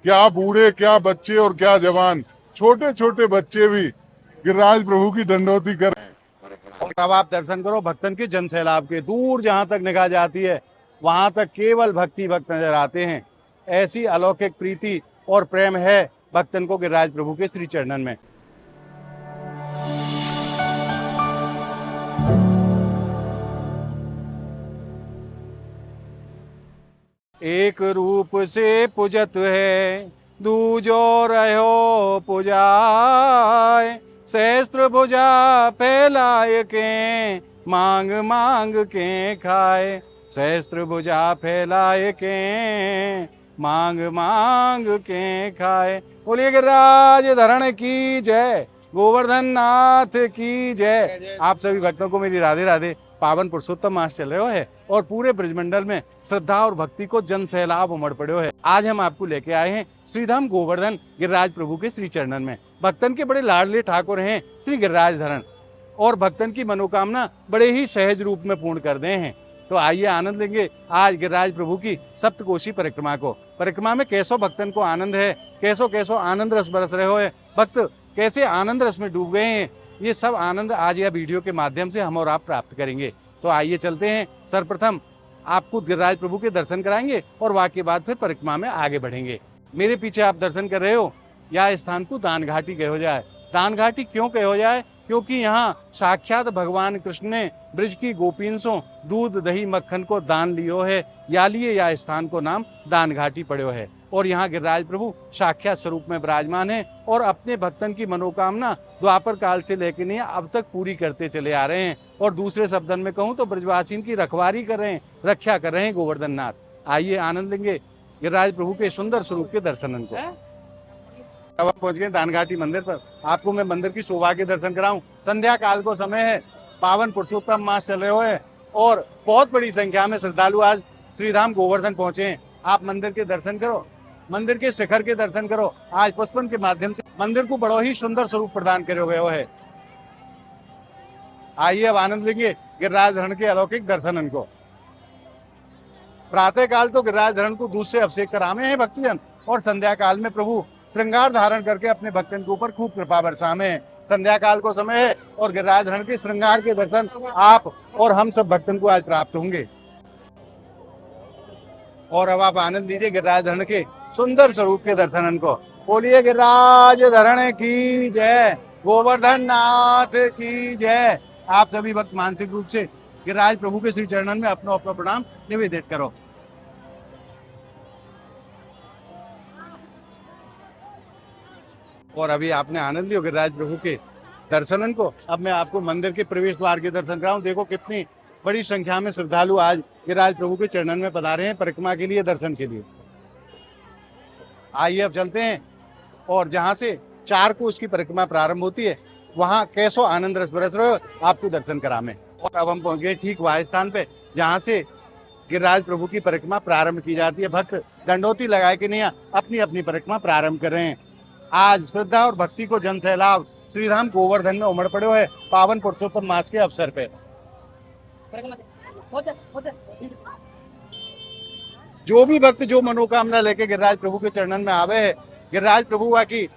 क्या बूढ़े, क्या बच्चे और क्या जवान, छोटे छोटे बच्चे भी गिरिराज प्रभु की दंडोती कर रहे हैं। और अब आप दर्शन करो भक्तन के जन सैलाब के। दूर जहां तक निगाह जाती है वहां तक केवल भक्ति भक्त नजर आते हैं। ऐसी अलौकिक प्रीति और प्रेम है भक्तन को गिरिराज प्रभु के श्री चरणन में। एक रूप से पूजत है दूजो रहो पुजाय, सहस्त्र भुजा फैलाए के मांग मांग के खाए, सहस्त्र भुजा फैलाए के मांग मांग के खाए। बोलिए गिरिराज धरण की जय, गोवर्धन नाथ की जय। आप सभी भक्तों को मेरी राधे राधे। पावन पुरुषोत्तम मास चल रहे है और पूरे ब्रजमंडल में श्रद्धा और भक्ति को जन सैलाब उमड़ पड़े है। आज हम आपको लेके आए हैं श्रीधाम गोवर्धन गिरिराज प्रभु के श्री चरणन में। भक्तन के बड़े लाडले ठाकुर हैं श्री गिरिराज धरण, और भक्तन की मनोकामना बड़े ही सहज रूप में पूर्ण कर दे हैं। तो आइए आनंद लेंगे आज गिरिराज प्रभु की सप्तकोशी परिक्रमा को। परिक्रमा में कैसो भक्तन को आनंद है, कैसो कैसो आनंद रस बरस रहे हो है, भक्त कैसे आनंद रस में डूब गए हैं, ये सब आनंद आज यह वीडियो के माध्यम से हम और आप प्राप्त करेंगे। तो आइए चलते हैं। सर्वप्रथम आपको गिरिराज प्रभु के दर्शन कराएंगे और वाके बाद फिर परिक्रमा में आगे बढ़ेंगे। मेरे पीछे आप दर्शन कर रहे हो, यह स्थान को दान घाटी कहो जाए। दान घाटी क्यों कहो जाए? क्योंकि यहाँ साक्षात भगवान कृष्ण ने ब्रज की गोपीन सो दूध दही मक्खन को दान लियो है, या लिए यह स्थान को नाम दान घाटी पड़ो है। और यहाँ गिरिराज प्रभु साक्षात स्वरूप में विराजमान है और अपने भक्तन की मनोकामना द्वापर काल से लेकर नहीं अब तक पूरी करते चले आ रहे हैं। और दूसरे शब्दन में कहूँ तो ब्रजवासीन की रखवारी कर रहे हैं, रक्षा कर रहे हैं गोवर्धन नाथ। आइए आनंद लेंगे गिरिराज प्रभु के सुंदर स्वरूप के दर्शनन को। अब आप पहुंच गए दान घाटी मंदिर पर। आपको मैं मंदिर की शोभा के दर्शन कराऊं। संध्या काल को समय है, पावन पुरुषोत्तम मास चल रहे हैं और बहुत बड़ी संख्या में श्रद्धालु आज श्रीधाम गोवर्धन पहुंचे हैं। आप मंदिर के दर्शन करो, मंदिर के शिखर के दर्शन करो। आज पुष्पन के माध्यम से मंदिर को बड़ा ही सुंदर स्वरूप प्रदान करे हुए है। आइए अब आनंद लेंगे गिरिराज धरण के अलौकिक दर्शनन को। प्रातः काल तो गिरिराज धरण को दूध से अभिषेक करामे हैं भक्तजन, और संध्या काल में प्रभु श्रृंगार धारण करके अपने भक्तन के ऊपर खूब कृपा बरसामे हैं। संध्या काल को समय है और गिरिराज धरण के श्रृंगार के दर्शन आप और हम सब भक्तन को आज प्राप्त होंगे। और अब आप आनंद लीजिए गिरिराज धरण के सुंदर स्वरूप के दर्शनन को। बोलिए गिरिराज धरण की जय, गोवर्धन नाथ की जय। आप सभी भक्त मानसिक रूप से गिरिराज प्रभु के श्री चरणन में अपना अपना प्रणाम निवेदित करो। और अभी आपने आनंद लियो गिरिराज प्रभु के दर्शनन को। अब मैं आपको मंदिर के प्रवेश द्वार के दर्शन कराऊं। देखो कितनी बड़ी संख्या में श्रद्धालु आज गिरिराज प्रभु के चरणन में पधारे हैं परिक्रमा के लिए, दर्शन के लिए। आइए अब चलते हैं और जहां से 4 को उसकी परिक्रमा प्रारंभ होती है वहां कैसो आनंद रस बरस रहे हो आपको दर्शन करामे। और अब हम पहुंच गए ठीक वह स्थान पे जहां से गिरिराज प्रभु की परिक्रमा प्रारंभ की जाती है। भक्त दंडोती लगाए कि नहीं अपनी अपनी परिक्रमा प्रारंभ कर रहे हैं। आज श्रद्धा और भक्ति को जन सैलाब श्रीधाम गोवर्धन में उमड़ पड़े है पावन पुरुषोत्तम मास के अवसर पे। जो भी भक्त जो मनोकामना लेके गिरिराज प्रभु के चरणन में आवे है, गिरिराज प्रभु की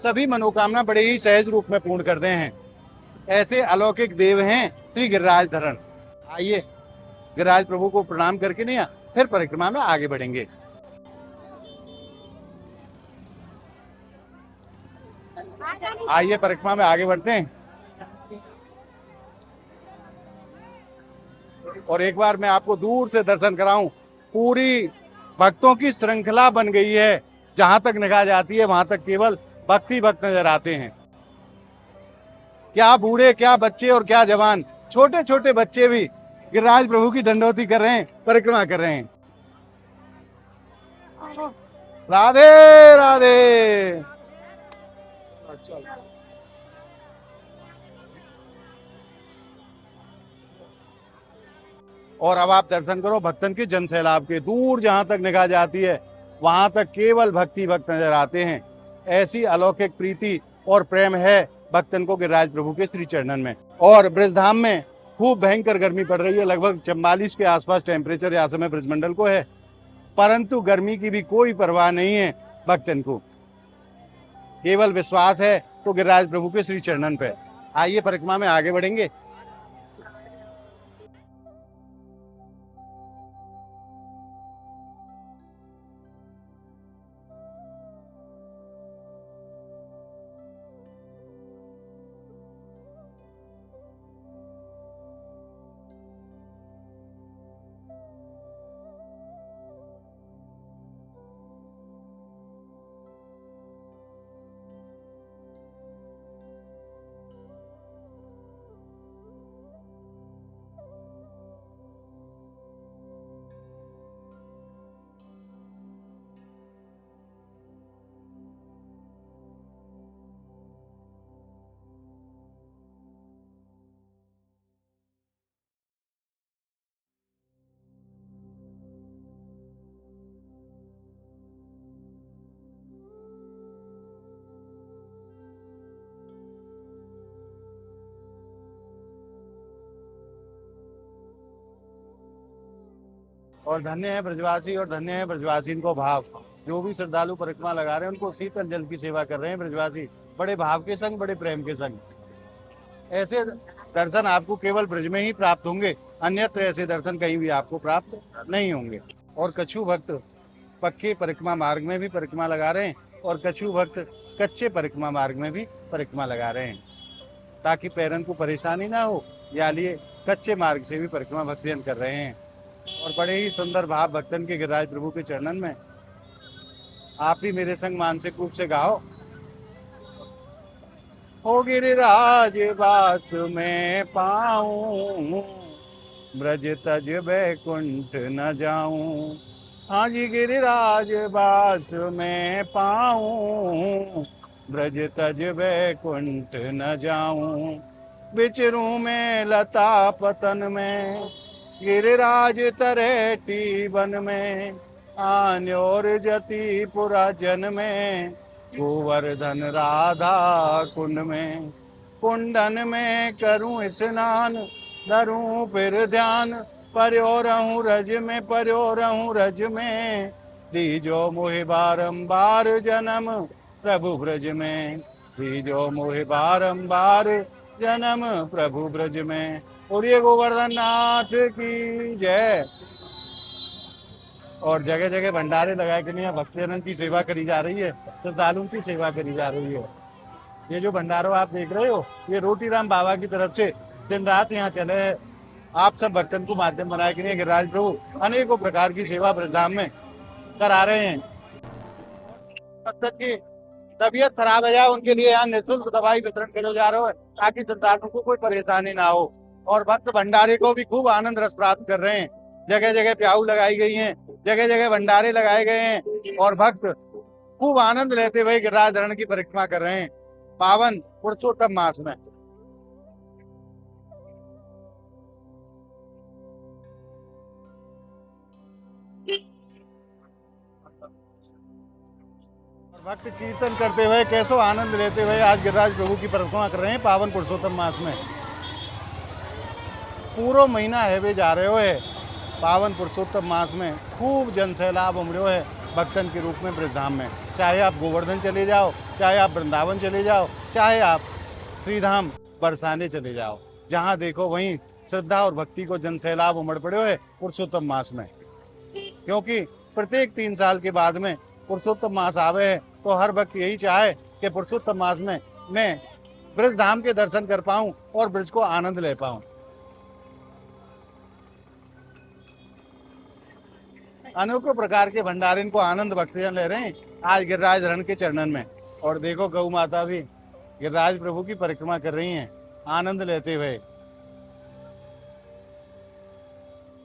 सभी मनोकामना बड़े ही सहज रूप में पूर्ण करते हैं। ऐसे अलौकिक देव हैं श्री गिरिराज धरण। आइए गिरिराज प्रभु को प्रणाम करके नहीं फिर परिक्रमा में आगे बढ़ेंगे। आइए परिक्रमा में आगे बढ़ते हैं। और एक बार मैं आपको दूर से दर्शन कराऊं। पूरी भक्तों की श्रृंखला बन गई है, जहां तक निगाह जाती है वहां तक केवल भक्ति भक्त नजर आते हैं। क्या बूढ़े, क्या बच्चे और क्या जवान, छोटे छोटे बच्चे भी गिरिराज प्रभु की दंडोती कर रहे हैं, परिक्रमा कर रहे हैं। राधे राधे। और अब आप दर्शन करो भक्तन के जन सैलाब के। दूर जहां तक निगाह जाती है वहां तक केवल भक्ति भक्त नजर आते हैं। ऐसी अलौकिक प्रीति और प्रेम है भक्तन को गिरिराज प्रभु के श्री चरणन में। और ब्रजधाम में खूब भयंकर गर्मी पड़ रही है, लगभग 44 के आसपास टेम्परेचर यहाँ समय ब्रजमंडल को है, परंतु गर्मी की भी कोई परवाह नहीं है भक्तन को। केवल विश्वास है तो गिरिराज प्रभु के श्री चरणन पे। आइए परिक्रमा में आगे बढ़ेंगे। और धन्य है ब्रजवासी और धन्य है ब्रजवासी को भाव। जो भी श्रद्धालु परिक्रमा लगा रहे हैं उनको शीतल जल की सेवा कर रहे हैं ब्रजवासी, बड़े भाव के संग, बड़े प्रेम के संग। ऐसे दर्शन आपको केवल ब्रज में ही प्राप्त होंगे, अन्यत्र ऐसे दर्शन कहीं भी आपको प्राप्त नहीं होंगे। और कछु भक्त पक्के परिक्रमा मार्ग में भी परिक्रमा लगा रहे हैं और कछु भक्त कच्चे परिक्रमा मार्ग में भी परिक्रमा लगा रहे हैं, ताकि पैरन को परेशानी ना हो, या लिए कच्चे मार्ग से भी परिक्रमा भक्तजन कर रहे हैं। और बड़े ही सुंदर भाव भक्तन के गिरिराज प्रभु के चरणन में। आप भी मेरे संग मानसिक रूप से गाओ। हो गिरिराज बास में पाऊं, ब्रज तज बैकुंठ न जाऊं। हाँ जी, गिरिराज बास में पाऊं, ब्रज तज बैकुंठ न जाऊं। बिचरूं में लता पतन में, गिरिराज तरेटी वन में। आन्योर जति पुरा जन में, गोवर्धन राधा कुंड में। कुंडन में करूं स्नान, धरूं फिर ध्यान। पर्यो रहूं रज में, पर्यो रहूं रज में। दीजो मोहि बारंबार जन्म प्रभु ब्रज में। दीजो मोहि बारंबार जन्म प्रभु ब्रज में। बोलिए गोवर्धन नाथ की जय। और जगह जगह भंडारे लगाए के नहीं, भक्तजनों की सेवा करी जा रही है, श्रद्धालुओं की सेवा करी जा रही है। ये जो भंडारों आप देख रहे हो, ये रोटीराम बाबा की तरफ से दिन रात यहाँ चले हैं। आप सब भक्तन को माध्यम बनाए के लिए गिरिराज प्रभु अनेकों प्रकार की सेवा ब्रजधाम में करा रहे हैं। की तबीयत खराब है या उनके लिए यहाँ निःशुल्क दवाई वितरण किया जा रहा है, ताकि श्रद्धालुओं को कोई परेशानी ना हो। और भक्त भंडारे को भी खूब आनंद रस प्राप्त कर रहे हैं। जगह जगह प्याऊ लगाई गई हैं, जगह जगह भंडारे लगाए गए हैं और भक्त खूब आनंद लेते हुए गिरिराज धरण की परिक्रमा कर रहे हैं पावन पुरुषोत्तम मास में। भक्त कीर्तन करते हुए, कैसो आनंद लेते हुए आज गिरिराज प्रभु की परिक्रमा कर रहे हैं पावन पुरुषोत्तम मास में। पूरा महीना है वे जा रहे हो है पावन पुरुषोत्तम मास में। खूब जन सैलाब उमड़ो है भक्तन के रूप में ब्रजधाम में। चाहे आप गोवर्धन चले जाओ, चाहे आप वृंदावन चले जाओ, चाहे आप श्रीधाम बरसाने चले जाओ, जहाँ देखो वहीं श्रद्धा और भक्ति को जन सैलाब उमड़ पड़े है पुरुषोत्तम मास में। क्योंकि प्रत्येक 3 साल के बाद में पुरुषोत्तम मास आवे है, तो हर भक्त यही चाहे कि पुरुषोत्तम मास में मैं ब्रजधाम के दर्शन कर पाऊं और ब्रज को आनंद ले पाऊं। अनेकों प्रकार के भंडारे को आनंद भक्तजन ले रहे हैं आज गिरिराज धरण के चरणन में। और देखो गौ माता भी गिरिराज प्रभु की परिक्रमा कर रही हैं आनंद लेते हुए।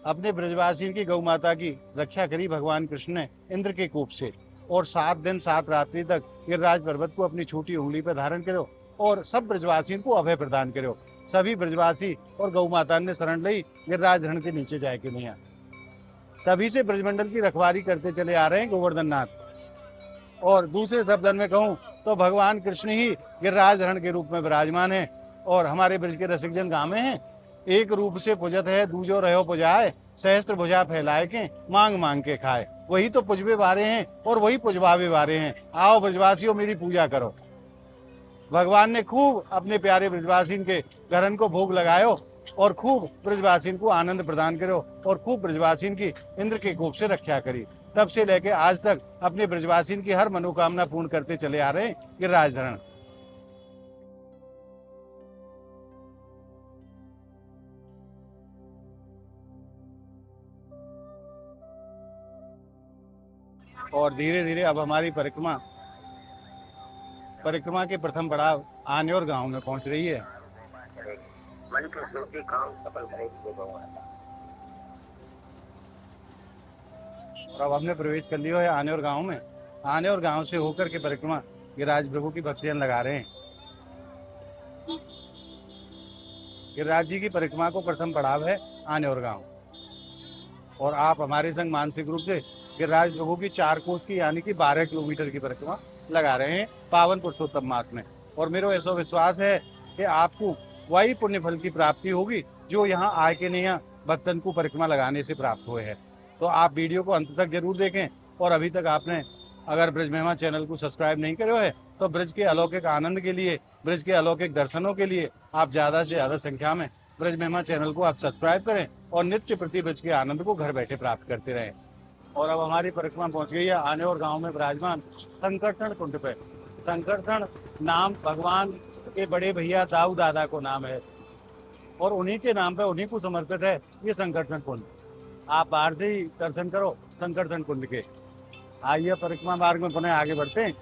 अपने ब्रजवासी की गौ माता की रक्षा करी भगवान कृष्ण ने इंद्र के कोप से, और 7 दिन 7 रात्रि तक गिरिराज पर्वत को अपनी छोटी उंगली पर धारण करो और सब ब्रजवासियों को अभय प्रदान करो। सभी ब्रजवासी और गौ माता ने शरण ली गिरिराज धरण के नीचे जाए के नहीं। तभी से ब्रजमंडल की रखवारी करते चले आ रहे हैं गोवर्धन नाथ। और दूसरे शब्दन में कहूँ तो भगवान कृष्ण ही गिरिराज धरण के रूप में विराजमान है और हमारे ब्रज के रसिकजन गामे हैं। एक रूप से पुजत है, दूजो रहो पुजाए, सहस्त्र भुजा फैलाए के, मांग मांग के खाए। वही तो पुजवे वारे हैं और वही पुजवावे वारे हैं। आओ ब्रजवासियों, मेरी पूजा करो। भगवान ने खूब अपने प्यारे ब्रजवासीन के घरन को भोग लगायो और खूब ब्रजवासीन को आनंद प्रदान करो और खूब ब्रजवासीन की इंद्र के कोप से रक्षा करी। तब से लेके आज तक अपने ब्रजवासीन की हर मनोकामना पूर्ण करते चले आ रहे हैं गिरिराज धरण। और धीरे धीरे अब हमारी परिक्रमा के प्रथम पड़ाव आनेर गांव में पहुंच रही है। और अब हमने प्रवेश कर लिया है आनेर गांव में। आनेर गांव से होकर के परिक्रमा गिरिराज प्रभु की भक्तजन लगा रहे हैं। गिरिराज जी की परिक्रमा को प्रथम पड़ाव है आनेर गांव। और आप हमारे संग मानसिक रूप से गिरिराज प्रभु की 4 कोस की यानी कि 12 किलोमीटर की परिक्रमा लगा रहे हैं पावन पुरुषोत्तम मास में। और मेरा ऐसा विश्वास है कि आपको वही पुण्य फल की प्राप्ति होगी जो यहाँ आए के नहीं भक्तन को परिक्रमा लगाने से प्राप्त हुए हैं। तो आप वीडियो को अंत तक जरूर देखें। और अभी तक आपने अगर ब्रज महिमा चैनल को सब्सक्राइब नहीं करो है तो ब्रज के अलौकिक आनंद के लिए, ब्रज के अलौकिक दर्शनों के लिए आप ज़्यादा से ज़्यादा संख्या में ब्रज महिमा चैनल को आप सब्सक्राइब करें और नित्य प्रति ब्रज के आनंद को घर बैठे प्राप्त करते रहें। और अब हमारी परिक्रमा पहुंच गई है आनेर गांव में विराजमान संकर्षण कुंड पे। संकर्षण नाम भगवान के बड़े भैया दाऊ दादा को नाम है और उन्हीं के नाम पे, उन्हीं को समर्पित है ये संकर्षण कुंड। आप बाहर से ही दर्शन करो संकर्षण कुंड के। आइए परिक्रमा मार्ग में पुनः आगे बढ़ते हैं।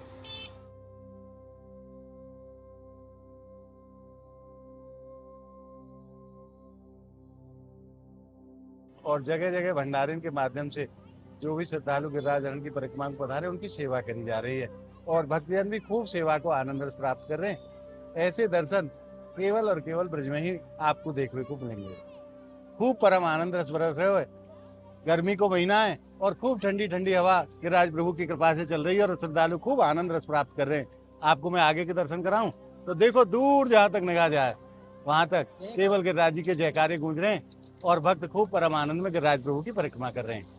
और जगह जगह भंडारण के माध्यम से जो भी श्रद्धालु गिरिराज धरण की परिक्रमा को पधारे उनकी सेवा करी जा रही है और भक्तजन भी खूब सेवा को आनंद रस प्राप्त कर रहे हैं। ऐसे दर्शन केवल और केवल ब्रज में ही आपको देखने को मिलेंगे। खूब परम आनंद रस बरस रहे हो। गर्मी को महीना है और खूब ठंडी ठंडी हवा गिरिराज प्रभु की कृपा से चल रही है और श्रद्धालु खूब आनंद रस प्राप्त कर रहे हैं। आपको मैं आगे के दर्शन कराऊं तो देखो, दूर जहाँ तक निगाह जाए वहां तक केवल गिरिराज जी के जयकारे गूंज रहे हैं और भक्त खूब परम आनंद में गिरिराज प्रभु की परिक्रमा कर रहे हैं।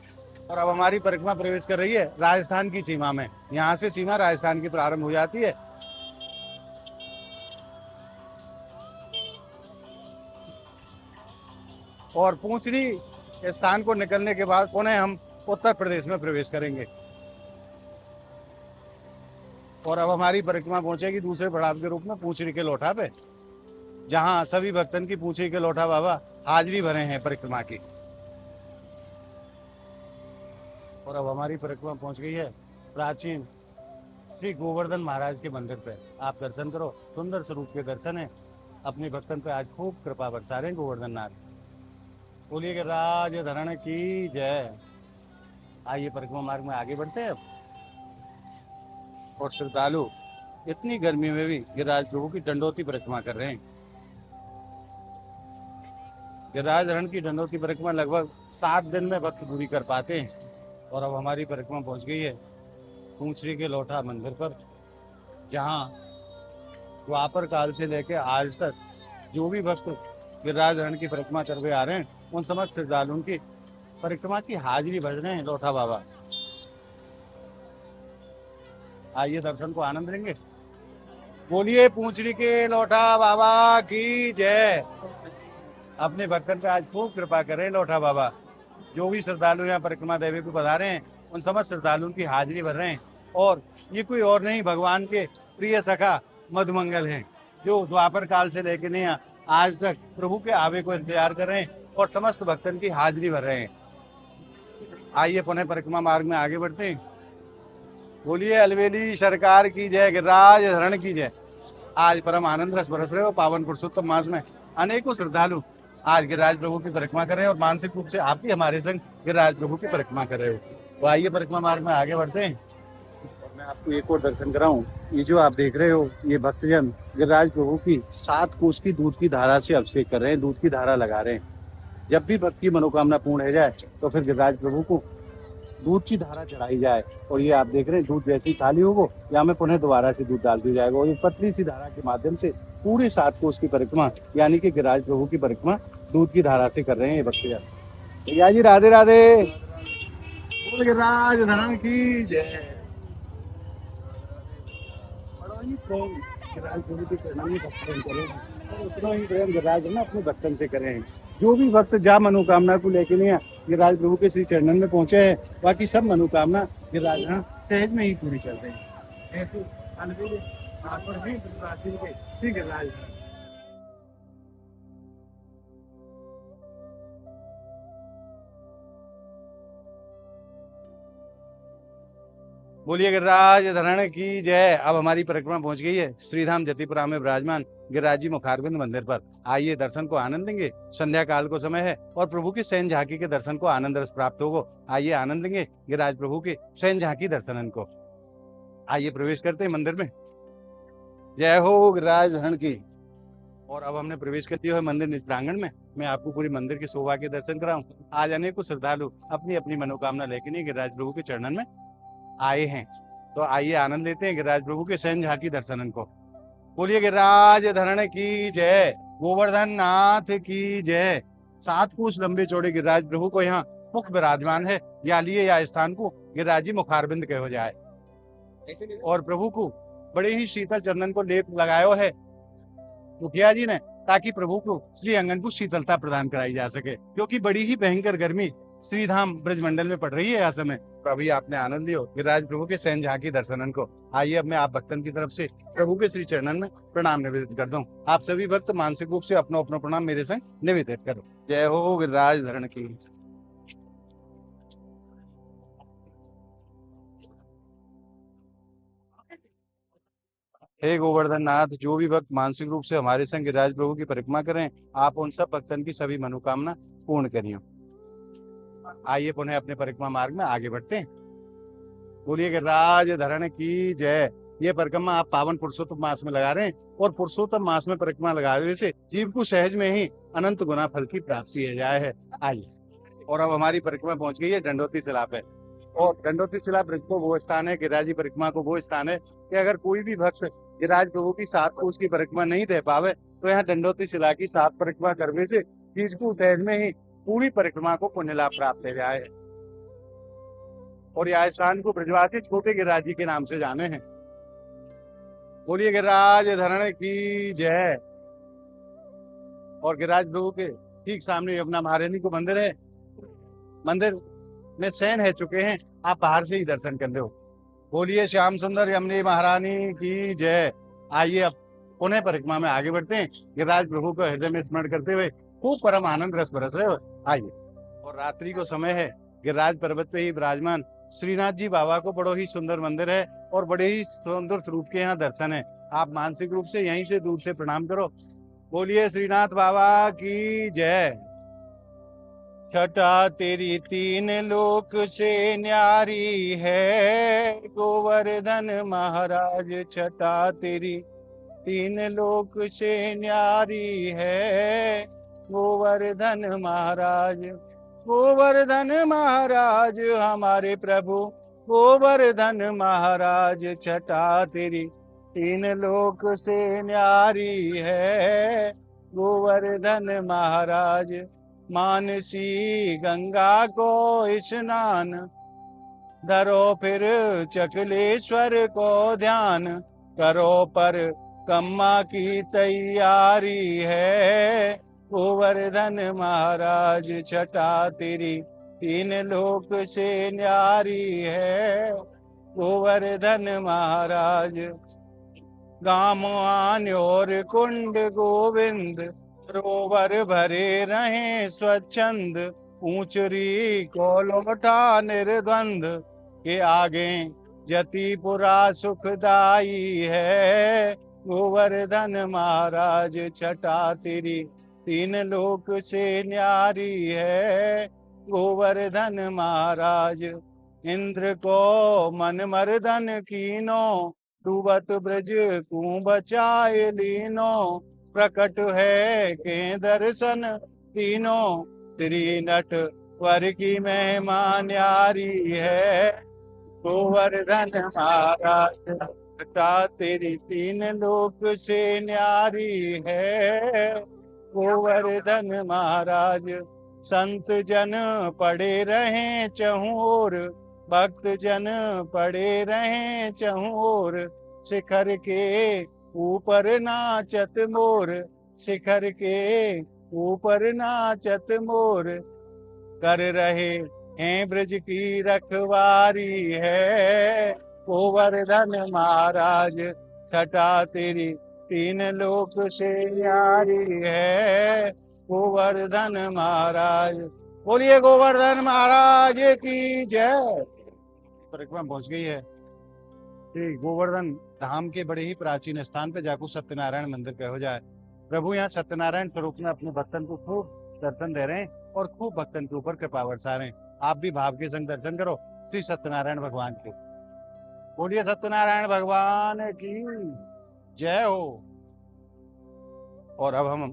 और अब हमारी परिक्रमा प्रवेश कर रही है राजस्थान की सीमा में। यहाँ से सीमा राजस्थान की प्रारंभ हो जाती है। और पूंछड़ी स्थान को निकलने के बाद पुनः हम उत्तर प्रदेश में प्रवेश करेंगे। और अब हमारी परिक्रमा पहुंचेगी दूसरे पड़ाव के रूप में पूंछड़ी के लोठा पे, जहां सभी भक्तन की पूंछड़ी के लोठा बाबा हाजिरी भरे हैं परिक्रमा की। और अब हमारी परिक्रमा पहुंच गई है प्राचीन श्री गोवर्धन महाराज के मंदिर पे। आप दर्शन करो, सुंदर स्वरूप के दर्शन है। अपने भक्तन पे आज खूब कृपा बरसा रहे हैं गोवर्धन नाथ। बोलिए गिरिराज धरण की जय। आइए परिक्रमा मार्ग में आगे बढ़ते हैं अब। और श्रद्धालु इतनी गर्मी में भी गिरिराज प्रभु की दंडोती परिक्रमा कर रहे हैं। गिरिराज धरण की दंडोती परिक्रमा लगभग 7 दिन में भक्त पूरी कर पाते हैं। और अब हमारी परिक्रमा पहुंच गई है पूंछड़ी के लोठा मंदिर पर, जहां द्वापर काल से लेकर आज तक जो भी भक्त गिरिराज धरण की परिक्रमा करते आ रहे हैं उन समस्त श्रद्धालुओं की परिक्रमा की हाजिरी भर रहे हैं लोठा बाबा। आइए दर्शन को आनंद लेंगे। बोलिए पूंछड़ी के लोठा बाबा की जय। अपने भक्तन पे आज खूब कृपा करें लोठा बाबा। जो भी श्रद्धालु यहाँ परिक्रमा देवी को पधारे हैं उन समस्त श्रद्धालुओं की हाजिरी भर रहे हैं। और ये कोई और नहीं, भगवान के प्रिय सखा मधुमंगल हैं, जो द्वापर काल से लेकर नहीं आज तक प्रभु के आवे को इंतजार कर रहे हैं और समस्त भक्तन की हाजिरी भर रहे हैं। आइए पुनः परिक्रमा मार्ग में आगे बढ़ते हैं। बोलिए अलवेली सरकार की जय, गिरिराज धरण की जय। आज परम आनंद रस बरस रहे हो पावन पुरुषोत्तम मास में। अनेकों श्रद्धालु आज गिरिराज प्रभु की परिक्रमा कर रहे हैं और मानसिक रूप से आप भी हमारे संग गिरिराज प्रभु की परिक्रमा कर रहे हो। तो आइए परिक्रमा मार्ग में आगे बढ़ते हैं। और मैं आपको एक और दर्शन कराऊं। ये जो आप देख रहे हो ये भक्तजन गिरिराज प्रभु की 7 कोस की दूध की धारा से अभिषेक कर रहे हैं, दूध की धारा लगा रहे हैं। जब भी भक्त की मनोकामना पूर्ण हो जाए तो फिर गिरिराज प्रभु को दूध की धारा चढ़ाई जाए। और ये आप देख रहे हैं दूध जैसे ही खाली होगा या में पुनः दोबारा से दूध डाल दिया जाएगा। और ये पतली सी धारा के माध्यम से पूरे 7 कोस की परिक्रमा यानी कि गिरिराज प्रभु की परिक्रमा दूध की धारा से कर रहे हैं ये भक्तजन। भैया जी राधे राधे। गिरिराज धरण की जय। बड़ा ही प्रेम गिरिराज प्रभु के चरणों में भक्तन करें, और उतना ही प्रेम गिरिराज ना अपने भक्तन से करें। जो भी भक्त जा मनोकामना को लेके नहीं गिरिराज प्रभु के श्री चरणन में पहुंचे हैं, बाकी सब मनोकामना गिरिराज सहज में ही पूरी कर देंगे। ऐसे अलविदा आसवर भी श्री गिरिराज। बोलिए गिरिराज धरण की जय। अब हमारी परिक्रमा पहुंच गई है श्रीधाम जतिपुरा में विराजमान गिरिराज जी मुखारबिंद मंदिर पर। आइए दर्शन को आनंद देंगे। संध्या काल को समय है और प्रभु की शयन झांकी के दर्शन को आनंद रस प्राप्त होगा। आइए आनंद देंगे गिरिराज प्रभु के शयन झांकी दर्शन को। आइए प्रवेश करते हैं मंदिर में। जय हो गिरिराज धरण की। और अब हमने प्रवेश कर दिया है मंदिर निज प्रांगण में। मैं आपको पूरी मंदिर की शोभा के दर्शन कराऊं। आज अनेकों श्रद्धालु अपनी अपनी मनोकामना लेके नहीं गिरिराज प्रभु के चरणन में आए हैं, तो आइए आनंद लेते हैं गिरिराज प्रभु के शयन झांकी दर्शनन को। बोलिए गिरिराज धरण की जय। गोवर्धन नाथ की जय। 7 कोस लंबे चौड़े गिरिराज प्रभु को यहाँ मुख विराजमान है। या लिए या स्थान को गिरिराजी मुखारबिंद कहो जाए। और प्रभु को बड़े ही शीतल चंदन को लेप लगायो है मुखिया जी ने, ताकि प्रभु को श्री अंगन को शीतलता प्रदान कराई जा सके, क्योंकि बड़ी ही भयंकर गर्मी श्रीधाम ब्रजमंडल में पड़ रही है यह समय। तो अभी आपने आनंद लियो गिरिराज प्रभु के शयन झांकी दर्शनन को। आइए अब मैं आप भक्तन की तरफ से प्रभु के श्री चरणन में प्रणाम निवेदित कर दूं। आप सभी भक्त मानसिक रूप से अपना अपना प्रणाम मेरे संग निवेदित करो। जय हो गिरिराज धरण की। हे गोवर्धन नाथ, जो भी भक्त मानसिक रूप से हमारे संग गिरिराज प्रभु की परिक्रमा करें, आप उन सब भक्तन की सभी मनोकामना पूर्ण करिए। आइए पुनः अपने परिक्रमा मार्ग में आगे बढ़ते हैं। बोलिए गिरिराज धरण की जय। ये परिक्रमा आप पावन पुरुषोत्तम मास में लगा रहे हैं, और पुरुषोत्तम मास में परिक्रमा लगाने से जीव को सहज में ही अनंत गुना फल की प्राप्ति हो जाए है। आइए, और अब हमारी परिक्रमा पहुंच गई है दंडोती शिला पे। और दंडोती शिला ब्रज को वो स्थान है, गिरिराजी परिक्रमा को वो स्थान है कि अगर कोई भी भक्त गिरिराज प्रभु की 7 कोस की परिक्रमा नहीं दे पावे, तो यहाँ दंडोती शिला की 7 परिक्रमा करने से जीव को सहज में ही पूरी परिक्रमा को पुण्य लाभ प्राप्त हो जाए। और यह स्थान को ब्रजवासी छोटे गिरिराज जी के नाम से जाने हैं। बोलिए गिरिराज धरण की जय। और गिरिराज प्रभु के ठीक सामने यमुना महारानी को मंदिर है। मंदिर में शयन है चुके हैं, आप बाहर से ही दर्शन कर लो। बोलिए श्याम सुंदर यमुनी महारानी की जय। आइए अब पुनः परिक्रमा में आगे बढ़ते हैं, गिरिराज प्रभु को हृदय में स्मरण करते हुए खूब परम आनंद रस बरस रहे हो। आइए, और रात्रि को समय है। गिरिराज पर्वत पे ही विराजमान श्रीनाथ जी बाबा को बड़ो ही सुंदर मंदिर है, और बड़े ही सुंदर स्वरूप के यहाँ दर्शन है। आप मानसिक रूप से यहीं से दूर से प्रणाम करो। बोलिए श्रीनाथ बाबा की जय। छटा तेरी 3 लोक से न्यारी है, गोवर्धन महाराज। छटा तेरी 3 लोक से न्यारी है, गोवर्धन महाराज। गोवर्धन महाराज हमारे प्रभु, गोवर्धन महाराज। छटा तेरी 3 लोक से न्यारी है, गोवर्धन महाराज। मानसी गंगा को स्नान, धरो फिर चकलेश्वर को ध्यान। करो पर कम्मा की तैयारी है, गोवर्धन महाराज। छटा तेरी 3 लोक से न्यारी है, गोवर्धन महाराज। गाम आन्योर कुंड गोविंद, सरोवर भरे रहे स्वच्छंद। ऊंचरी को लौटा निर्द्वंद, के आगे जतिपुरा सुखदाई है, गोवर्धन महाराज। छटा तेरी 3 लोक से न्यारी है, गोवर्धन महाराज। इंद्र को मन मर्दन कीनो, डूबत ब्रज को बचाए लीनो। प्रकट है के दर्शन तीनों, श्री नट वर की महिमा न्यारी है, गोवर्धन महाराज। छटा तेरी 3 लोक से न्यारी है, गोवर्धन महाराज। संत जन पड़े रहे चहुं ओर, भक्त जन पड़े रहें चहुँ ओर, शिखर के ऊपर नाचत मोर, शिखर के ऊपर नाचत मोर, कर रहे हैं ब्रज की रखवारी है, गोवर्धन महाराज छटा तेरी तीन लोक से न्यारी है, गोवर्धन महाराज। बोलिए गोवर्धन महाराज की जय। परिक्रमा पहुंच गई है श्री गोवर्धन धाम के बड़े ही प्राचीन स्थान पे, जाको सत्यनारायण मंदिर कहो जाए। प्रभु यहाँ सत्यनारायण स्वरूप में अपने भक्तन को खूब दर्शन दे रहे हैं और खूब भक्तन के ऊपर कृपा बरसा रहे हैं। आप भी भाव के संग दर्शन करो श्री सत्यनारायण भगवान के। बोलिए सत्यनारायण भगवान की जय हो। और अब हम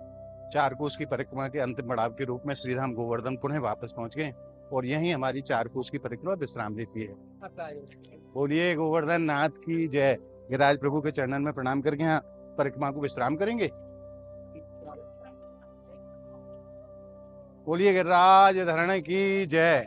चार कोस की परिक्रमा के अंतिम पड़ाव के रूप में श्रीधाम गोवर्धन पुनः वापस पहुंच गए और यही हमारी चार कोस की परिक्रमा विश्राम लेती है। बोलिए गोवर्धन नाथ की जय। गिरिराज प्रभु के चरणन में प्रणाम करके यहाँ परिक्रमा को विश्राम करेंगे। बोलिए गिरिराज धरण की जय।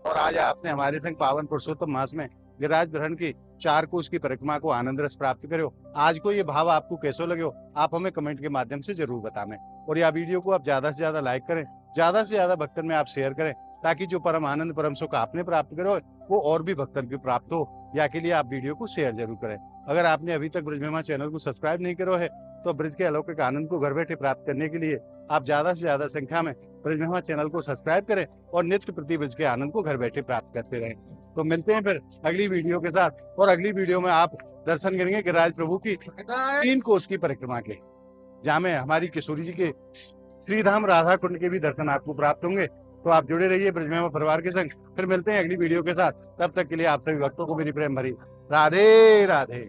और आज आपने हमारे संग पावन पुरुषोत्तम मास में गिरिराज धरण की चार कोस की परिक्रमा को आनंद रस प्राप्त करो। आज को ये भाव आपको कैसो लगे आप हमें कमेंट के माध्यम से जरूर बताएं। और यह वीडियो को आप ज्यादा से ज्यादा लाइक करें, ज्यादा से ज्यादा भक्तन में आप शेयर करें, ताकि जो परम आनंद परम सुख आपने प्राप्त करो वो और भी भक्तन को प्राप्त हो। या के लिए आप वीडियो को शेयर जरूर करें। अगर आपने अभी तक ब्रज महिमा चैनल को सब्सक्राइब नहीं करो है तो ब्रज के अलौकिक आनंद को घर बैठे प्राप्त करने के लिए आप ज्यादा से ज्यादा संख्या में ब्रज महिमा चैनल को सब्सक्राइब करें और नित्य प्रति ब्रज के आनंद को घर बैठे प्राप्त करते रहें। तो मिलते हैं फिर अगली वीडियो के साथ। और अगली वीडियो में आप दर्शन करेंगे गिरिराज प्रभु की 3 कोस की परिक्रमा के, जहाँ में हमारी किशोरी जी के श्रीधाम राधा कुंड के भी दर्शन आपको प्राप्त होंगे। तो आप जुड़े रहिए ब्रज महिमा परिवार के संग। फिर मिलते हैं अगली वीडियो के साथ। तब तक के लिए आप सभी भक्तों को मेरी प्रेम भरी राधे राधे।